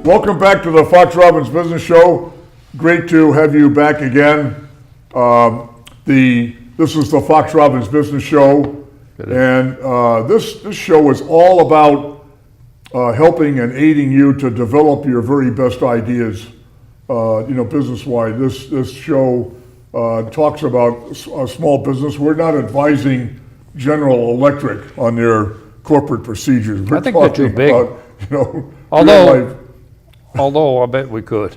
Welcome back to the Fox Robbins Business Show. Great to have you back again. This is the Fox Robbins Business Show, and this show is all about helping and aiding you to develop your very best ideas, business-wide. This show talks about a small business. We're not advising General Electric on their corporate procedures. I think they're too big. Although I bet we could.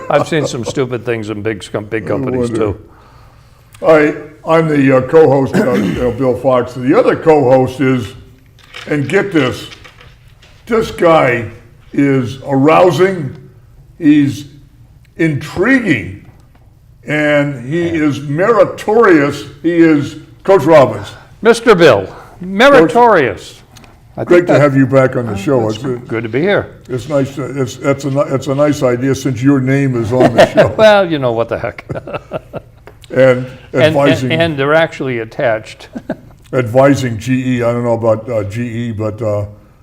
I've seen some stupid things in big companies too. I'm the co-host, Bill Fox. The other co-host is, and get this guy is arousing, he's intriguing, and he is meritorious. He is Coach Robbins. Mr. Bill, meritorious. Great to have you back on the show. It's good to be here. It's nice. It's a nice idea since your name is on the show. Well, you know what the heck. and advising, and they're actually attached. Advising GE. I don't know about GE, but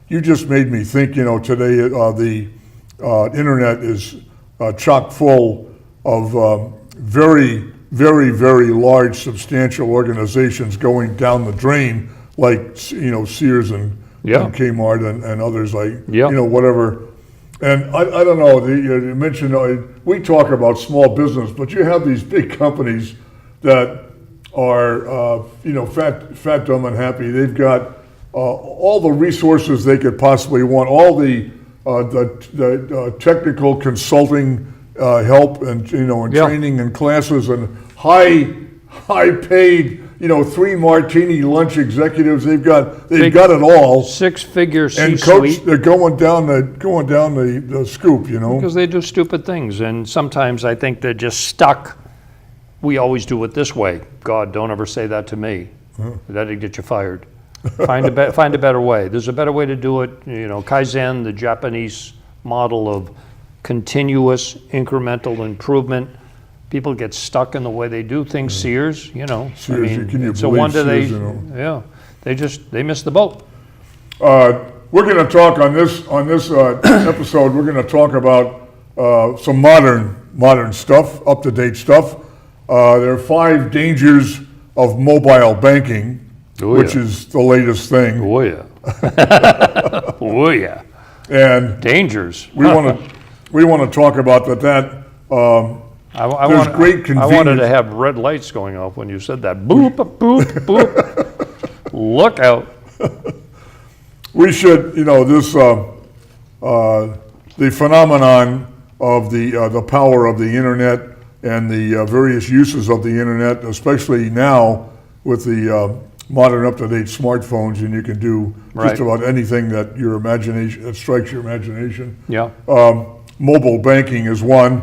you just made me think. Today the internet is chock full of very, very, very large, substantial organizations going down the drain, like Sears and Kmart and others like whatever. And I don't know. You mentioned we talk about small business, but you have these big companies that are fat, dumb, and happy. They've got all the resources they could possibly want, all the technical consulting help and training and classes and high paid. 3 martini lunch executives. They've got it all. 6-figure C-suite. And coach, they're going down the scoop. Because they do stupid things, and sometimes I think they're just stuck. We always do it this way. God, don't ever say that to me. That'd get you fired. Find a better way. There's a better way to do it. Kaizen, the Japanese model of continuous incremental improvement. People get stuck in the way they do things. Sears, Sears, it's a wonder they missed the boat. We're going to talk on this episode. We're going to talk about some modern stuff, up to date stuff. There are 5 dangers of mobile banking, which is the latest thing. Oh yeah. Oh yeah. And dangers. We want to talk about that. Great convenience. I wanted to have red lights going off when you said that. Boop, boop, boop. Look out. We should, the phenomenon of the power of the internet and the various uses of the internet, especially now with the modern up-to-date smartphones, and you can do just about anything that strikes your imagination. Yeah. Mobile banking is one.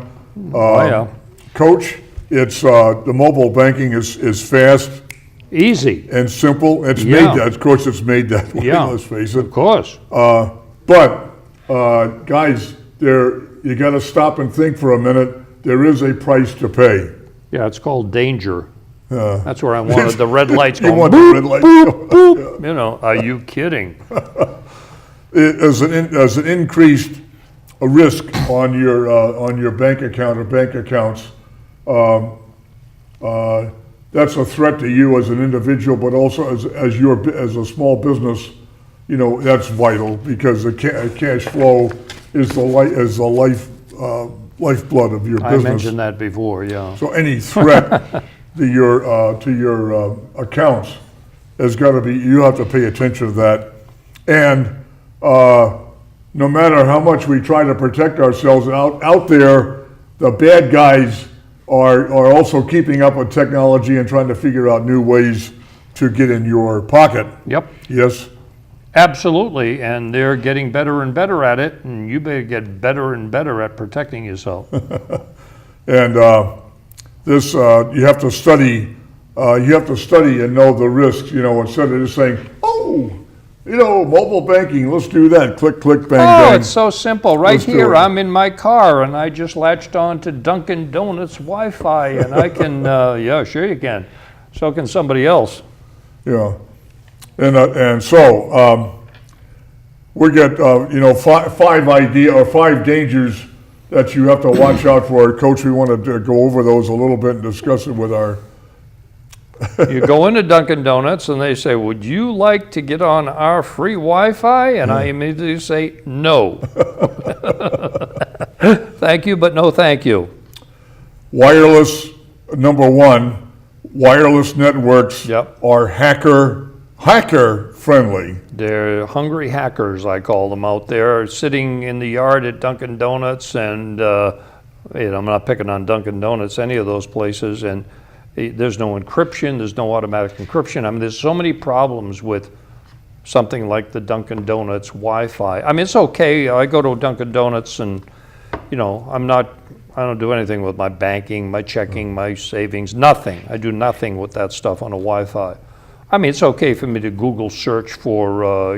Coach, it's the mobile banking is fast, easy, and simple. It's made that. Of course, it's made that way. Let's face it. Of course. But guys, you got to stop and think for a minute. There is a price to pay. Yeah, it's called danger. That's where I wanted the red lights going. You want boop, the red lights? Boop, boop. Are you kidding? As an increased risk on your bank account or bank accounts, that's a threat to you as an individual, but also as a small business. That's vital because the cash flow is the lifeblood of your business. I mentioned that before, yeah. So any threat to your accounts has got to be. You have to pay attention to that, and no matter how much we try to protect ourselves out there, the bad guys are also keeping up with technology and trying to figure out new ways to get in your pocket. Yep. Yes. Absolutely, and they're getting better and better at it, and you better get better and better at protecting yourself. And this you have to study. You have to study and know the risks. Instead of just saying, mobile banking, let's do that. Click, click, bang, bang. Oh, it's so simple. Right here, I'm in my car, and I just latched on to Dunkin' Donuts Wi-Fi, and I can, sure you can. So can somebody else. Yeah. And so we got, five dangers that you have to watch out for. Coach, we want to go over those a little bit and discuss it with our, You go into Dunkin' Donuts and they say, would you like to get on our free Wi-Fi? And I immediately say, no. Thank you, but no thank you. wireless, number one, wireless networks Yep. are hacker friendly. They're hungry hackers, I call them, out there, sitting in the yard at Dunkin' Donuts, and I'm not picking on Dunkin' Donuts, any of those places, and there's no encryption, there's no automatic encryption. I mean, there's so many problems with something like the Dunkin' Donuts Wi-Fi. I mean, it's okay. I go to Dunkin' Donuts and, I don't do anything with my banking, my checking, my savings, nothing. I do nothing with that stuff on a Wi-Fi. I mean, it's okay for me to Google search for,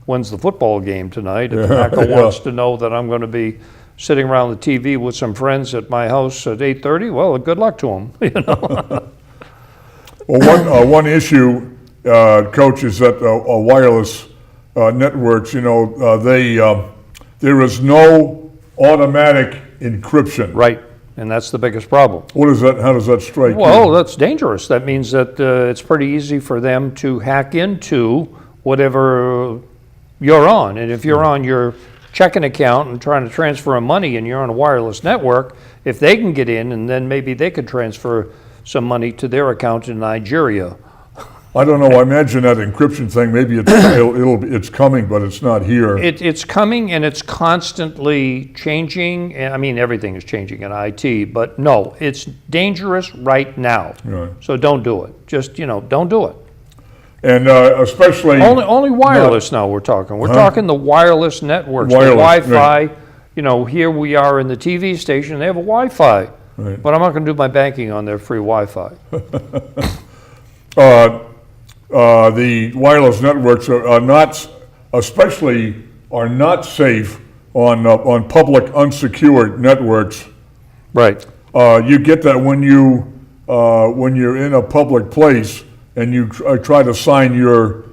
when's the football game tonight? If the hacker wants to know that I'm going to be sitting around the TV with some friends at my house at 8:30, well, good luck to them, Well, one issue, Coach, is that wireless networks, there is no automatic encryption. Right, and that's the biggest problem. What is that? How does that strike Well, you? that's dangerous. That means that it's pretty easy for them to hack into whatever you're on. And if you're on your checking account and trying to transfer money and you're on a wireless network, if they can get in, and then maybe they could transfer some money to their account in Nigeria. I don't know. I imagine that encryption thing, maybe it's coming, but it's not here. It's coming, and it's constantly changing. I mean, everything is changing in IT, but no, it's dangerous right now. Right. So don't do it. Just, don't do it. And especially... Only wireless now we're talking. We're talking the wireless networks, Wireless, the Wi-Fi. Here we are in the TV station, they have a Wi-Fi. Right. But I'm not going to do my banking on their free Wi-Fi. The wireless networks are not safe on public unsecured networks. Right. You get that when you're in a public place and you try to sign your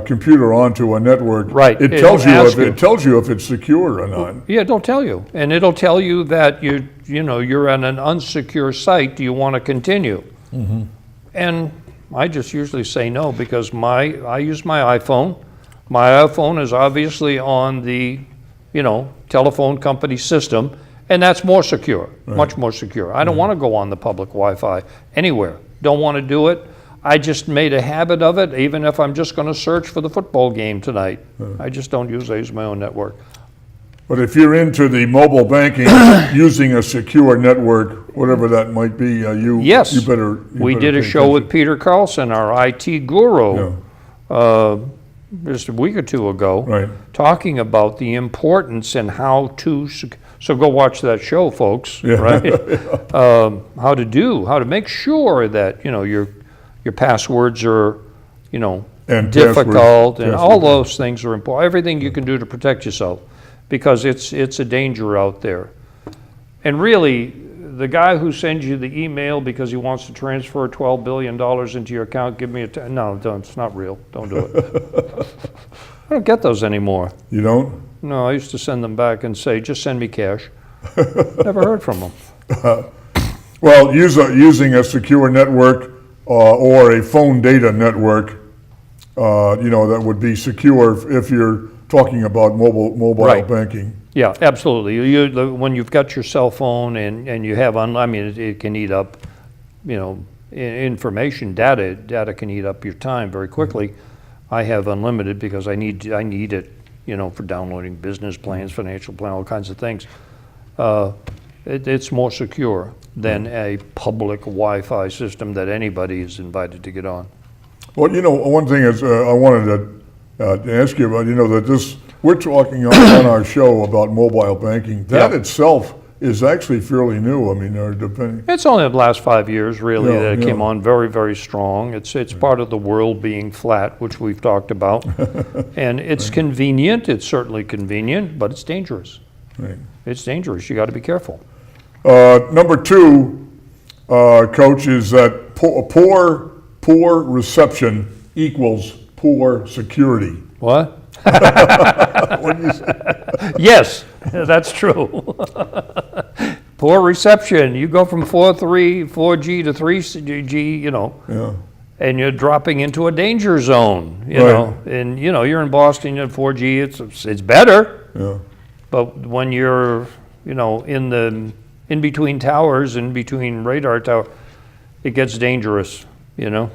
computer onto a network. Right. It tells you if it's secure or not. Yeah, it'll tell you. And it'll tell you that you're on an unsecure site. Do you want to continue? Mm-hmm. And I just usually say no, because I use my iPhone. My iPhone is obviously on the, telephone company system, and that's more secure, much more secure. I don't want to go on the public Wi-Fi anywhere. Don't want to do it. I just made a habit of it, even if I'm just going to search for the football game tonight. I just don't use my own network. But if you're into the mobile banking, using a secure network, whatever that might be, Yes. you better. We did a show with Peter Carlson, our IT guru, just a week or two ago, Right. talking about the importance and how to. So go watch that show, folks. Yeah. Right? How to make sure that your passwords are And difficult, and all password. those things are important. Everything you can do to protect yourself, because it's a danger out there. And really, the guy who sends you the email because he wants to transfer $12 billion into your account, no, don't, it's not real. Don't do it. I don't get those anymore. You don't? No, I used to send them back and say, just send me cash. Never heard from them. Well, using a secure network or a phone data network, that would be secure if you're talking about mobile Right. banking. Yeah, absolutely. When you've got your cell phone and you have, it can eat up, information, data can eat up your time very quickly. I have unlimited because I need it, for downloading business plans, financial plan, all kinds of things. It's more secure than a public Wi-Fi system that anybody is invited to get on. Well, one thing is I wanted to ask you about, that we're talking on our show about mobile banking. That Yeah. itself is actually fairly new. Depending. It's only the last 5 years, really, Yeah, that it yeah. came on very, very strong. It's part of the world being flat, which we've talked about. And it's convenient. It's certainly convenient, but it's dangerous. Right. It's dangerous. You got to be careful. Number two, Coach, is that poor reception equals poor security. What? What do you say? Yes, that's true. Poor reception. You go from 4G to 3G, Yeah. and you're dropping into a danger zone, Right. And you're in Boston, you're at 4G. It's better, Yeah. but when you're in between towers, in between radar tower, it gets dangerous.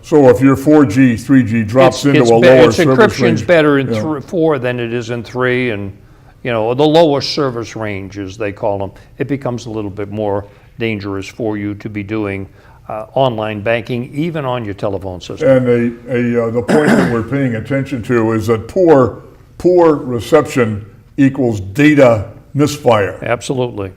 So if your 4G, 3G drops into a lower Its service encryption's range, better in yeah. 4 than it is in 3, and the lower service range, as they call them, it becomes a little bit more dangerous for you to be doing online banking, even on your telephone system. And the point that we're paying attention to is that poor reception equals data misfire. Absolutely,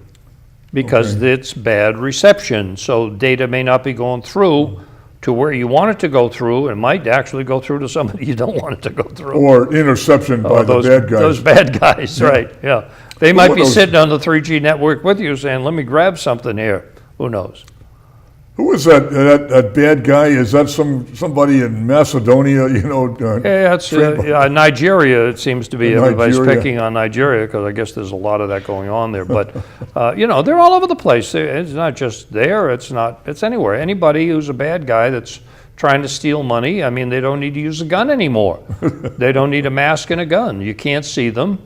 because Okay. it's bad reception, so data may not be going through to where you want it to go through, and might actually go through to somebody you don't want it to go through. Or interception by the bad guys. Those bad guys, right, yeah. They might be those- sitting on the 3G network with you saying, let me grab something here. Who knows? Who is that bad guy? Is that somebody in Macedonia, Yeah, it's Nigeria, it seems to be. Everybody's Nigeria. picking on Nigeria because I guess there's a lot of that going on there. But, they're all over the place. It's not just there, it's anywhere. Anybody who's a bad guy that's trying to steal money, they don't need to use a gun anymore. They don't need a mask and a gun. You can't see them.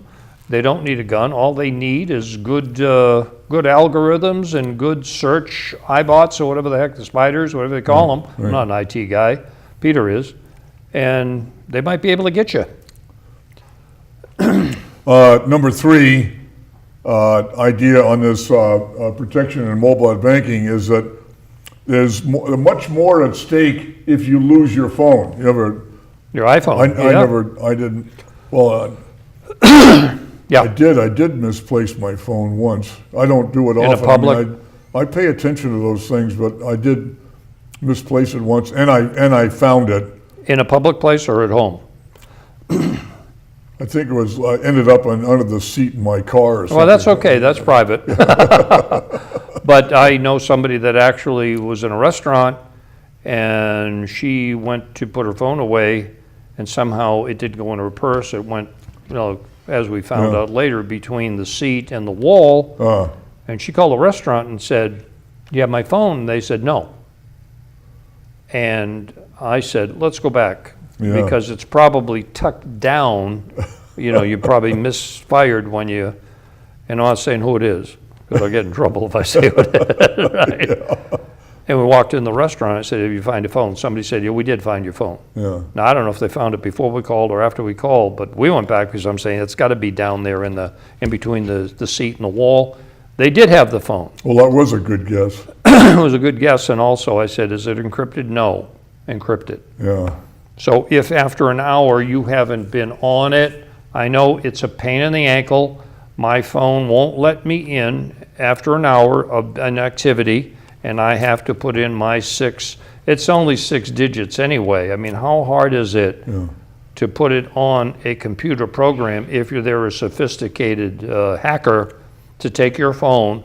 They don't need a gun. All they need is good algorithms and good search iBots or whatever the heck, the spiders, whatever they call them. right. I'm not an IT guy. Peter is. And they might be able to get you. Number 3 idea on this protection in mobile banking is that there's much more at stake if you lose your phone. You ever? Your iPhone. I didn't. Well, Yeah. I did misplace my phone once. I don't do it In a often. public- I pay attention to those things, but I did misplace it once, and I found it. In a public place or at home? I think it was ended up under the seat in my car or something. Well, that's okay. That's private. But I know somebody that actually was in a restaurant, and she went to put her phone away, and somehow it didn't go in her purse. It went, as we found Yeah. out later, between the seat and the wall. And she called the restaurant and said, "Do you have my phone?" And they said, "No." And I said, "Let's go back." Yeah. Because it's probably tucked down. You probably misfired when you, and I'm not saying who it is, because I'll get in trouble if I say who it is. Right? Yeah. And we walked in the restaurant. I said, "Did you find your phone?" Somebody said, "Yeah, we did find your phone." Yeah. Now, I don't know if they found it before we called or after we called, but we went back because I'm saying it's got to be down there in between the seat and the wall. They did have the phone. Well, that was a good guess. It was a good guess. And also I said, "Is it encrypted?" "No, encrypted." Yeah. So if after an hour you haven't been on it, I know it's a pain in the ankle. My phone won't let me in after an hour of an activity, and I have to put in my it's only 6 digits anyway. How hard is it to put it on a computer program if they're a sophisticated hacker to take your phone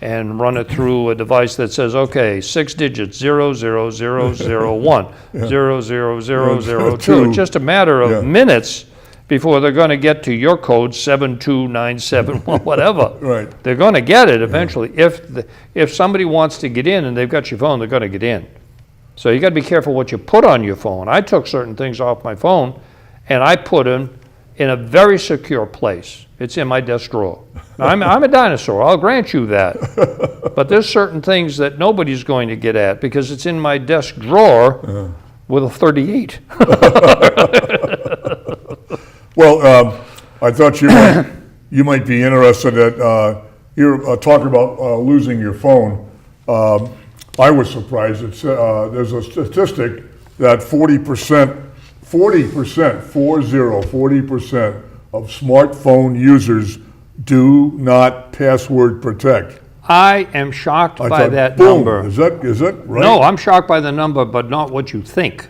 and run it through a device that says, okay, 6 digits, 00001, 00002. It's just a matter of minutes before they're going to get to your code, 72971, whatever. Right. They're going to get it eventually. If somebody wants to get in and they've got your phone, they're going to get in. So you got to be careful what you put on your phone. I took certain things off my phone and I put them in a very secure place. It's in my desk drawer. Now, I'm a dinosaur, I'll grant you that. But there's certain things that nobody's going to get at because it's in my desk drawer with a 38. Well, I thought you might be interested at you're talking about losing your phone. I was surprised. There's a statistic that 40% of smartphone users do not password protect. I am shocked I by thought, that boom, number. Is that right? No, I'm shocked by the number, but not what you think.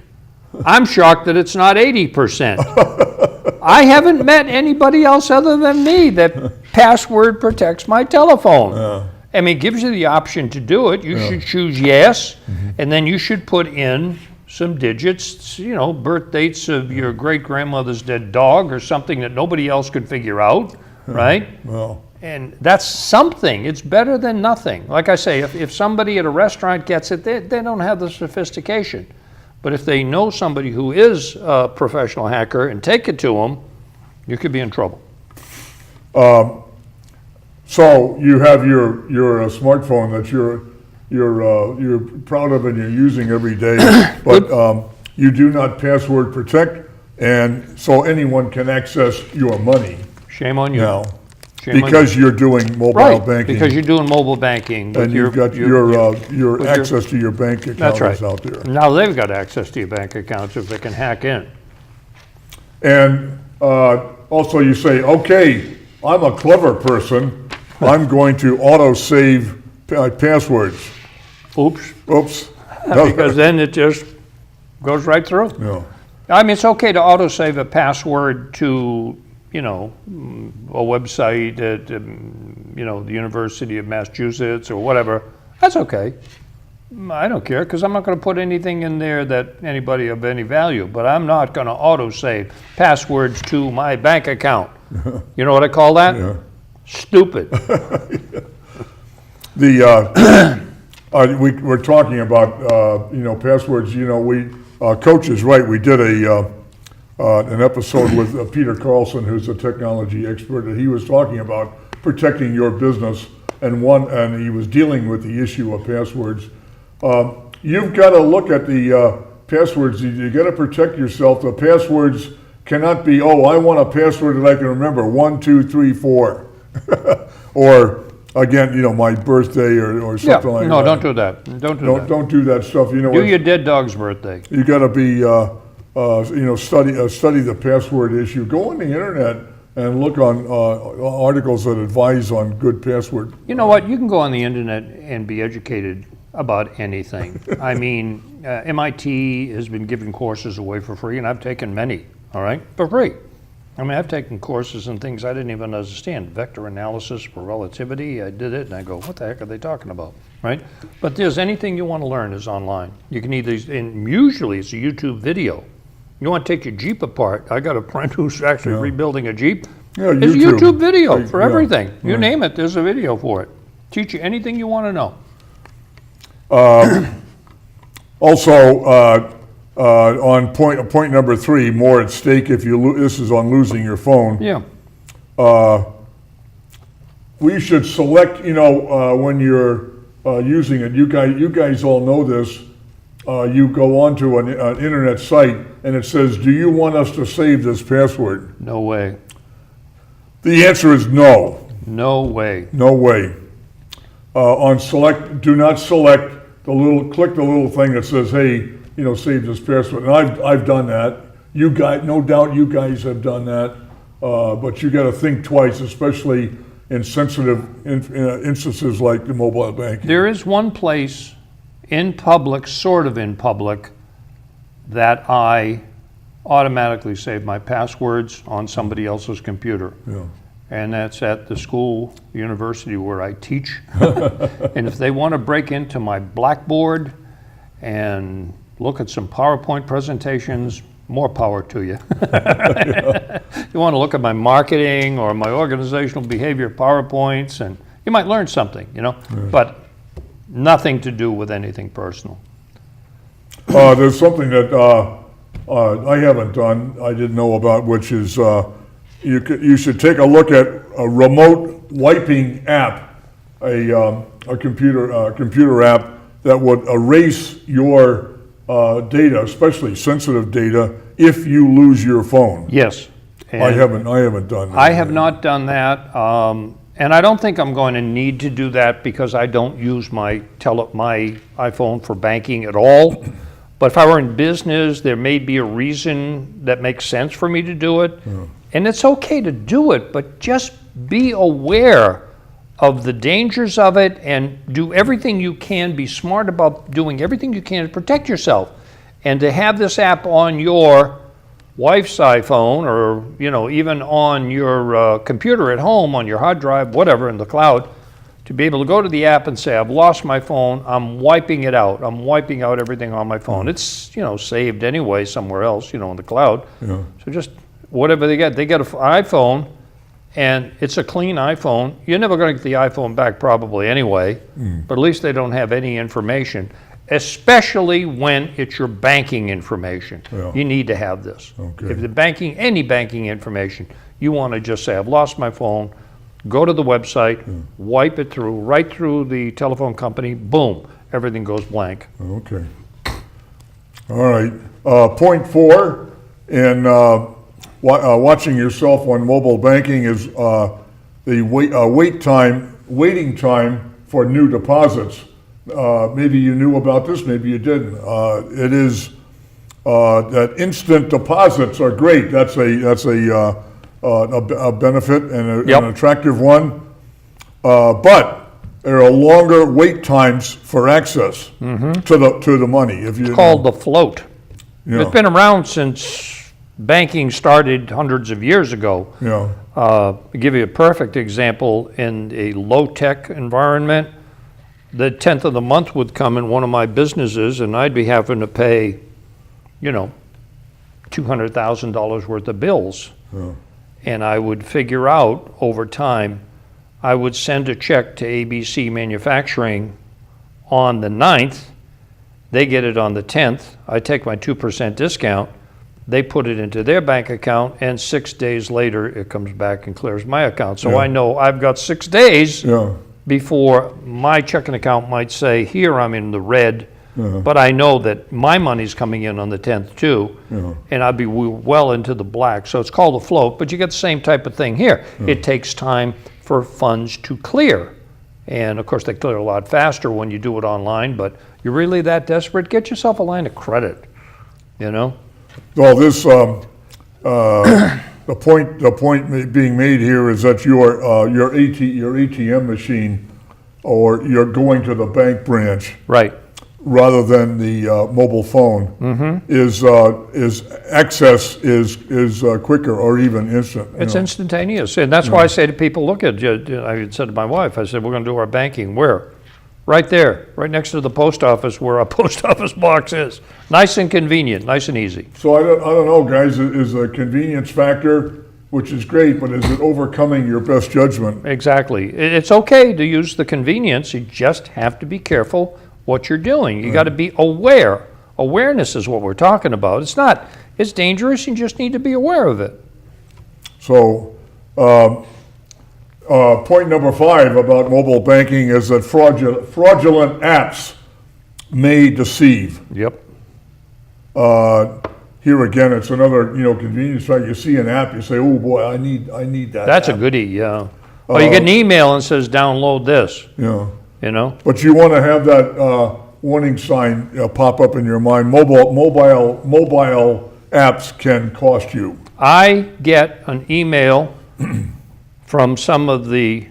I'm shocked that it's not 80%. I haven't met anybody else other than me that password protects my telephone. It gives you the option to do it. You should choose yes, and then you should put in some digits, birth dates of your great-grandmother's dead dog or something that nobody else could figure out, right? Well, And that's something. It's better than nothing. Like I say, if somebody at a restaurant gets it, they don't have the sophistication. But if they know somebody who is a professional hacker and take it to them, you could be in trouble. so you have your smartphone that you're proud of and you're using every day, but you do not password protect, and so anyone can access your money Shame on you. now Shame on you. because you're doing mobile Right, banking. because you're doing mobile banking. with And you've got your with access to your bank account That's right. is out there. Now they've got access to your bank accounts if they can hack in. And also you say, okay, I'm a clever person. I'm going to auto-save passwords. Oops, Oops. because then it just goes right through. No. I mean, it's okay to autosave a password to, a website at, the University of Massachusetts or whatever. That's okay. I don't care, because I'm not going to put anything in there that anybody of any value, but I'm not going to autosave passwords to my bank account. You know what I call that? Yeah. Stupid. We're talking about passwords. Coach is right. We did an episode with Peter Carlson, who's a technology expert, and he was talking about protecting your business, and he was dealing with the issue of passwords. You've got to look at the passwords. You got to protect yourself. The passwords cannot be, I want a password that I can remember, 1, 2, 3, 4, or again, my birthday or something like that. No, don't do that. Don't do that stuff. Do your dead dog's birthday. You got to be, study the password issue. Go on the internet and look on articles that advise on good password. You know what? You can go on the internet and be educated about anything. I mean, MIT has been giving courses away for free, and I've taken many, all right, for free. I mean, I've taken courses in things I didn't even understand. Vector analysis for relativity, I did it, and I go, what the heck are they talking about, right? But there's anything you want to learn is online. You can either, and usually it's a YouTube video. You want to take your Jeep apart. I got a friend who's actually rebuilding a Jeep. Yeah, There's a YouTube video Like, for yeah, everything. You right. name it, there's a video for it. Teach you anything you want to know. Also, on point number 3, more at stake if you this is on losing your phone. Yeah. We should select, when you're using it. You guys all know this. You go onto an internet site and it says, "Do you want us to save this password?" No way. The answer is no. No way. No way. On select, do not select click the little thing that says, "Hey, save this password." And I've done that. You guys, no doubt, you guys have done that. But you got to think twice, especially in sensitive instances like the mobile banking. There is one place in public, sort of in public, that I automatically save my passwords on somebody else's computer. Yeah. And that's at the school, university where I teach. And if they want to break into my Blackboard and look at some PowerPoint presentations, more power to you. You want to look at my marketing or my organizational behavior PowerPoints, and you might learn something, but nothing to do with anything personal. There's something that I haven't done, I didn't know about, which is you should take a look at a remote wiping app, a computer app that would erase your data, especially sensitive data, if you lose your phone. Yes. I haven't done that. I have not done that, and I don't think I'm going to need to do that because I don't use my iPhone for banking at all. But if I were in business, there may be a reason that makes sense for me to do it. Yeah. And it's okay to do it, but just be aware of the dangers of it and do everything you can, be smart about doing everything you can to protect yourself. And to have this app on your wife's iPhone or even on your computer at home, on your hard drive, whatever, in the cloud, To be able to go to the app and say, I've lost my phone, I'm wiping it out. I'm wiping out everything on my phone. It's, saved anyway somewhere else, in the cloud. Yeah. So just whatever they get an iPhone, and it's a clean iPhone. You're never going to get the iPhone back probably anyway, but at least they don't have any information, especially when it's your banking information. Yeah. You need to have this. Okay. If any banking information, you want to just say, I've lost my phone, go to the website, wipe it through, right through the telephone company, boom, everything goes blank. Okay. All right. Point 4 in watching yourself on mobile banking is the waiting time for new deposits. Maybe you knew about this, maybe you didn't. It is that instant deposits are great. That's a benefit and Yep. an attractive one. But there are longer wait times for access to the money. If you Called the float. Yeah. It's been around since banking started hundreds of years ago. Yeah. I'll give you a perfect example. In a low-tech environment, the 10th of the month would come in one of my businesses, and I'd be having to pay, $200,000 worth of bills. Yeah. And I would figure out over time, I would send a check to ABC Manufacturing on the 9th. They get it on the 10th. I take my 2% discount. They put it into their bank account, and 6 days later, it comes back and clears my account. So Yeah. I know I've got 6 days Yeah. before my checking account might say, here I'm in the red, but I know that my money's coming in on the 10th too, and I'll be well into the black. So it's called a float, but you get the same type of thing here. It takes time for funds to clear. And of course, they clear a lot faster when you do it online, but you're really that desperate, get yourself a line of credit, Well, this the point being made here is that your ATM machine, or you're going to the bank branch Right. rather than the mobile phone, is access is quicker or even instant. It's instantaneous, and that's why I say to people, look at, I had said to my wife, I said, we're going to do our banking. Where? Right there, right next to the post office where our post office box is. Nice and convenient, nice and easy. So I don't know, guys, is the convenience factor, which is great, but is it overcoming your best judgment? Exactly. It's okay to use the convenience, you just have to be careful what you're doing. You got to be aware. Awareness is what we're talking about. It's dangerous, you just need to be aware of it. So, point number 5 about mobile banking is that fraudulent apps may deceive. Yep. Here again, it's another convenience factor. You see an app, you say, "Oh boy, I need that." That's a app. goodie, yeah. Oh, you get an email and says download this, Yeah. But you want to have that warning sign pop up in your mind. Mobile apps can cost you. I get an email from some of the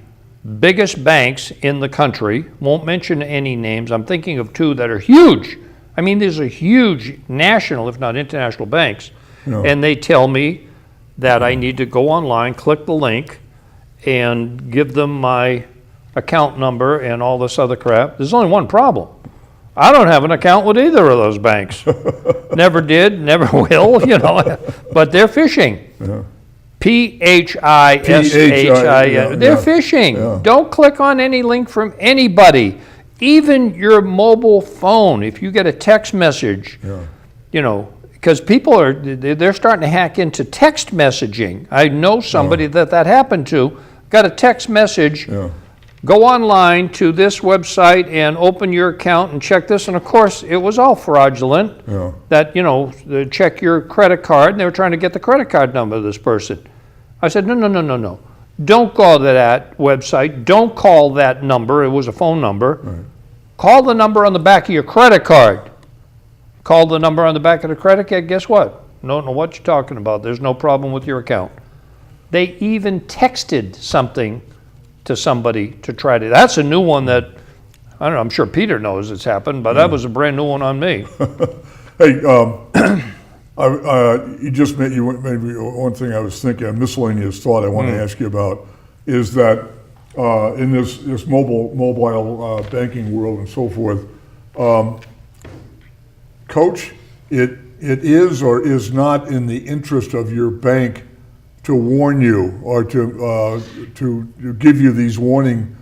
biggest banks in the country, won't mention any names, I'm thinking of 2 that are huge. I mean, these are huge national, if not international banks, and they tell me that I need to go online, click the link, and give them my account number and all this other crap. There's only one problem. I don't have an account with either of those banks. Never did, never will, but they're phishing. Yeah. P-H-I-S-H-I-N. They're phishing. Yeah. Don't click on any link from anybody, even your mobile phone. If you get a text message, because people they're starting to hack into text messaging. I know somebody that happened to, got a text message, go online to this website and open your account and check this, and of course it was all fraudulent. That they check your credit card, and they were trying to get the credit card number of this person. I said, no. Don't go to that website. Don't call that number. It was a phone number. Right. Call the number on the back of your credit card. Call the number on the back of the credit card. Guess what? Don't know what you're talking about. There's no problem with your account. They even texted something to somebody to try to. That's a new one that, I don't know, I'm sure Peter knows it's happened, but that was a brand new one on me. Hey, you made me one thing I was thinking, a miscellaneous thought I want to ask you about, is that in this mobile banking world and so forth. Coach, it is or is not in the interest of your bank to warn you or to give you these warning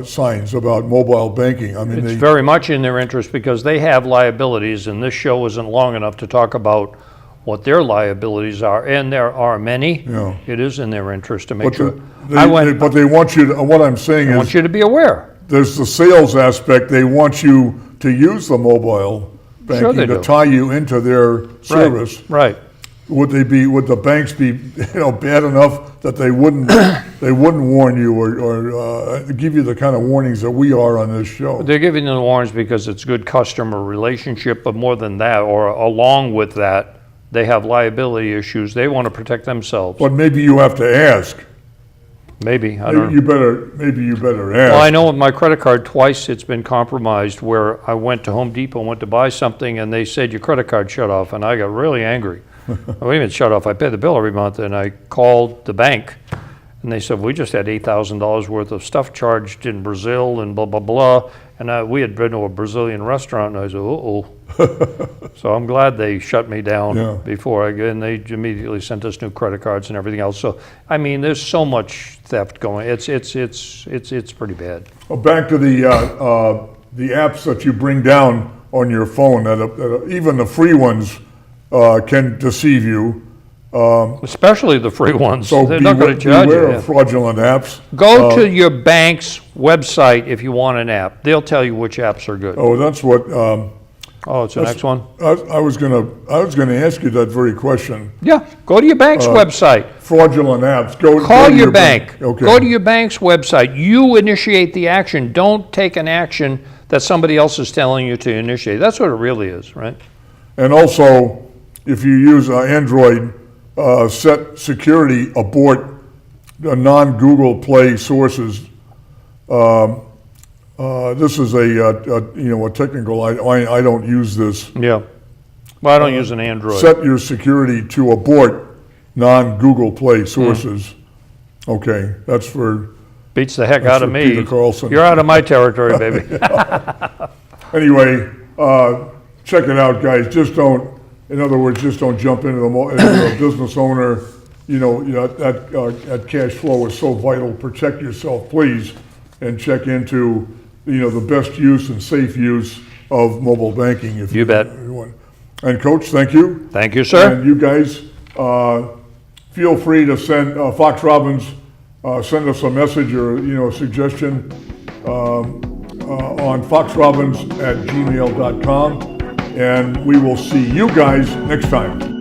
signs about mobile banking. I mean, It's very much in their interest because they have liabilities, and this show isn't long enough to talk about what their liabilities are, and there are many. Yeah. It is in their interest to make but sure. but they want you to, what I'm saying I want is, you to be aware. there's the sales aspect. They want you to use the mobile banking Sure they to do. tie you into their service. Right. Would the banks be, bad enough that they wouldn't warn you or give you the kind of warnings that we are on this show? They're giving them the warnings because it's good customer relationship, but more than that, or along with that, they have liability issues. They want to protect themselves. But maybe you have to ask. Maybe, I don't know. Maybe you better ask. Well, I know with my credit card, twice it's been compromised where I went to Home Depot and went to buy something and they said your credit card shut off, and I got really angry. Well, even shut off, I pay the bill every month, and I called the bank and they said, we just had $8,000 worth of stuff charged in Brazil and blah, blah, blah. And we had been to a Brazilian restaurant and I said, uh-oh. So I'm glad they shut me down Yeah. before and they immediately sent us new credit cards and everything else. So, I mean, there's so much theft going. It's pretty bad. Well, back to the apps that you bring down on your phone, that even the free ones can deceive you. Especially the free ones. So They're not going to charge beware you. of fraudulent apps. Go to your bank's website if you want an app. They'll tell you which apps are good. Oh, that's what Oh, it's the next one? I was gonna ask you that very question. Yeah, go to your bank's website. Fraudulent apps. Call to your bank. Okay. Go to your bank's website. You initiate the action. Don't take an action that somebody else is telling you to initiate. That's what it really is, right? And also, if you use Android, set security abort non-Google Play sources. This is a technical. I don't use this. Yeah. Well, I don't use an Android. Set your security to abort non-Google Play sources. Okay, that's for. Beats the heck out of for me. Peter Carlson. You're out of my territory, baby. Anyway, check it out, guys. Just don't. In other words, just don't jump into a business owner. That cash flow is so vital. Protect yourself, please, and check into the best use and safe use of mobile banking. If You bet. want. And Coach, thank you. Thank you, sir. And you guys, feel free to send Fox Robbins. Send us a message or a suggestion on foxrobbins@gmail.com, and we will see you guys next time.